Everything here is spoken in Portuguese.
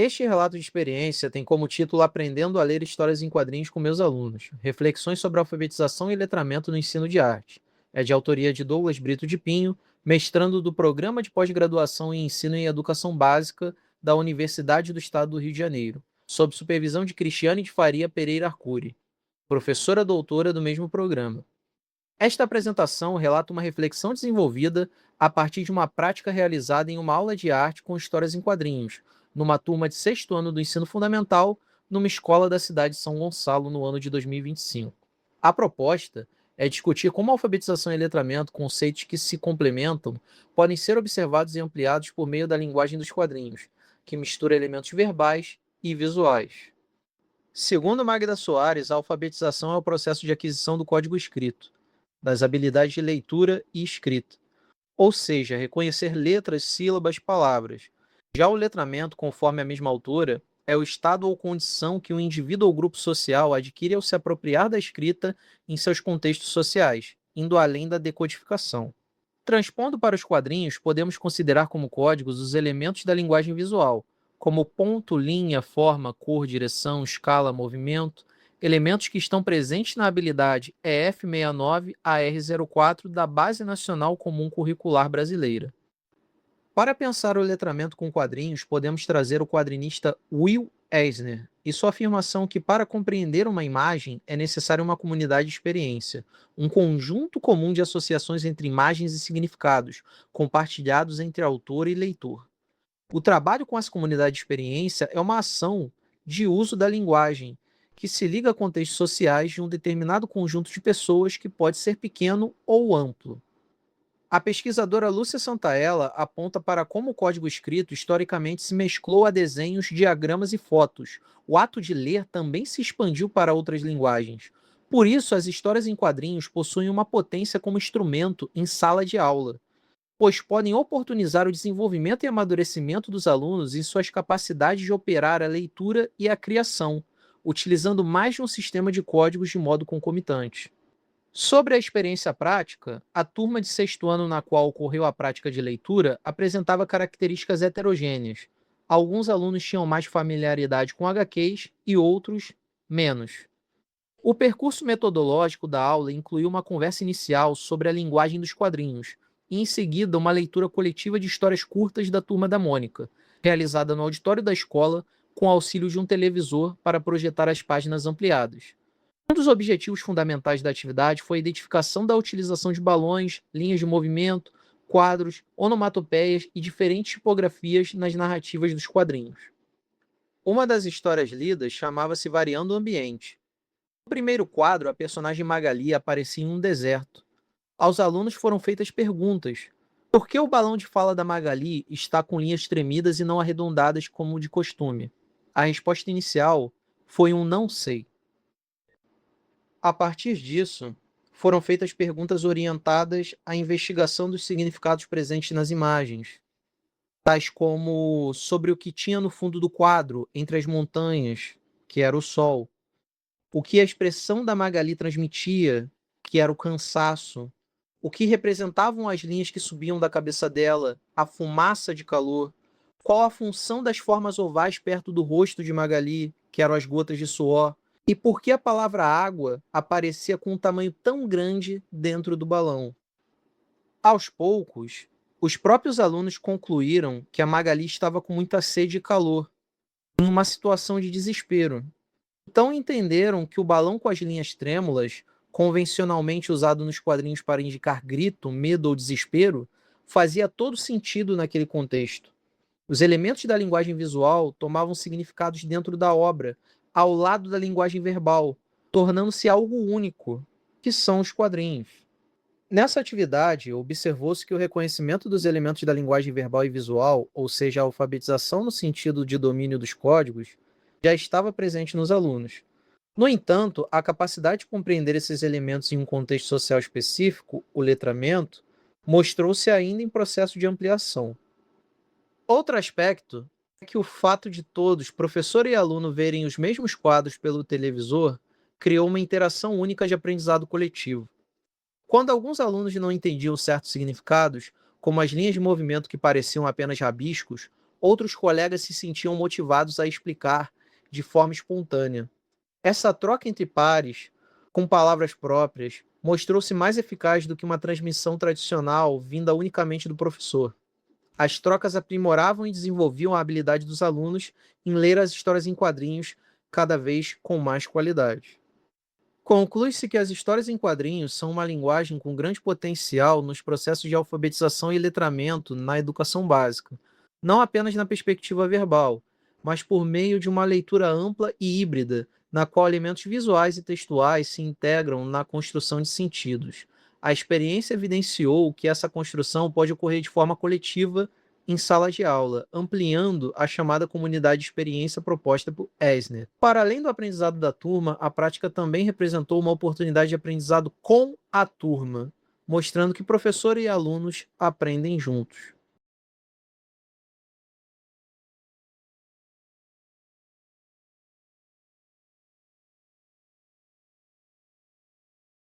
Este relato de experiência tem como título Aprendendo a Ler Histórias em Quadrinhos com Meus Alunos, Reflexões sobre Alfabetização e Letramento no Ensino de Arte. É de autoria de Douglas Brito de Pinho, mestrando do Programa de Pós-Graduação em Ensino em Educação Básica da Universidade do Estado do Rio de Janeiro, sob supervisão de Cristiane de Faria Pereira Arcuri, professora doutora do mesmo programa. Esta apresentação relata uma reflexão desenvolvida a partir de uma prática realizada em uma aula de arte com histórias em quadrinhos, numa turma de sexto ano do ensino fundamental, numa escola da cidade de São Gonçalo, no ano de 2025. A proposta é discutir como a alfabetização e letramento, conceitos que se complementam, podem ser observados e ampliados por meio da linguagem dos quadrinhos, que mistura elementos verbais e visuais. Segundo Magda Soares, a alfabetização é o processo de aquisição do código escrito, das habilidades de leitura e escrita, ou seja, reconhecer letras, sílabas, palavras. Já o letramento, conforme a mesma autora, é o estado ou condição que o indivíduo ou grupo social adquire ao se apropriar da escrita em seus contextos sociais, indo além da decodificação. Transpondo para os quadrinhos, podemos considerar como códigos os elementos da linguagem visual, como ponto, linha, forma, cor, direção, escala, movimento, elementos que estão presentes na habilidade EF69-AR04 da Base Nacional Comum Curricular Brasileira. Para pensar o letramento com quadrinhos, podemos trazer o quadrinista Will Eisner e sua afirmação que para compreender uma imagem é necessária uma comunidade de experiência, um conjunto comum de associações entre imagens e significados, compartilhados entre autor e leitor. O trabalho com essa comunidade de experiência é uma ação de uso da linguagem, que se liga a contextos sociais de um determinado conjunto de pessoas que pode ser pequeno ou amplo. A pesquisadora Lúcia Santaella aponta para como o código escrito historicamente se mesclou a desenhos, diagramas e fotos. O ato de ler também se expandiu para outras linguagens. Por isso, as histórias em quadrinhos possuem uma potência como instrumento em sala de aula, pois podem oportunizar o desenvolvimento e amadurecimento dos alunos em suas capacidades de operar a leitura e a criação, utilizando mais de um sistema de códigos de modo concomitante. Sobre a experiência prática, a turma de sexto ano na qual ocorreu a prática de leitura apresentava características heterogêneas. Alguns alunos tinham mais familiaridade com HQs e outros menos. O percurso metodológico da aula incluiu uma conversa inicial sobre a linguagem dos quadrinhos e, em seguida, uma leitura coletiva de histórias curtas da Turma da Mônica, realizada no auditório da escola com auxílio de um televisor para projetar as páginas ampliadas. Um dos objetivos fundamentais da atividade foi a identificação da utilização de balões, linhas de movimento, quadros, onomatopeias e diferentes tipografias nas narrativas dos quadrinhos. Uma das histórias lidas chamava-se Variando o Ambiente. No primeiro quadro, a personagem Magali aparecia em um deserto. Aos alunos foram feitas perguntas. Por que o balão de fala da Magali está com linhas tremidas e não arredondadas como de costume? A resposta inicial foi um não sei. A partir disso, foram feitas perguntas orientadas à investigação dos significados presentes nas imagens, tais como sobre o que tinha no fundo do quadro, entre as montanhas, que era o sol, o que a expressão da Magali transmitia, que era o cansaço, o que representavam as linhas que subiam da cabeça dela, a fumaça de calor, qual a função das formas ovais perto do rosto de Magali, que eram as gotas de suor, e por que a palavra água aparecia com um tamanho tão grande dentro do balão. Aos poucos, os próprios alunos concluíram que a Magali estava com muita sede e calor, em uma situação de desespero. Então entenderam que o balão com as linhas trêmulas, convencionalmente usado nos quadrinhos para indicar grito, medo ou desespero, fazia todo sentido naquele contexto. Os elementos da linguagem visual tomavam significados dentro da obra, ao lado da linguagem verbal, tornando-se algo único, que são os quadrinhos. Nessa atividade, observou-se que o reconhecimento dos elementos da linguagem verbal e visual, ou seja, a alfabetização no sentido de domínio dos códigos, já estava presente nos alunos. No entanto, a capacidade de compreender esses elementos em um contexto social específico, o letramento, mostrou-se ainda em processo de ampliação. Outro aspecto é que o fato de todos, professor e aluno, verem os mesmos quadros pelo televisor criou uma interação única de aprendizado coletivo. Quando alguns alunos não entendiam certos significados, como as linhas de movimento que pareciam apenas rabiscos, outros colegas se sentiam motivados a explicar de forma espontânea. Essa troca entre pares, com palavras próprias, mostrou-se mais eficaz do que uma transmissão tradicional vinda unicamente do professor. As trocas aprimoravam e desenvolviam a habilidade dos alunos em ler as histórias em quadrinhos cada vez com mais qualidade. Conclui-se que as histórias em quadrinhos são uma linguagem com grande potencial nos processos de alfabetização e letramento na educação básica, não apenas na perspectiva verbal, mas por meio de uma leitura ampla e híbrida, na qual elementos visuais e textuais se integram na construção de sentidos. A experiência evidenciou que essa construção pode ocorrer de forma coletiva em sala de aula, ampliando a chamada comunidade de experiência proposta por Eisner. Para além do aprendizado da turma, a prática também representou uma oportunidade de aprendizado com a turma, mostrando que professor e alunos aprendem juntos.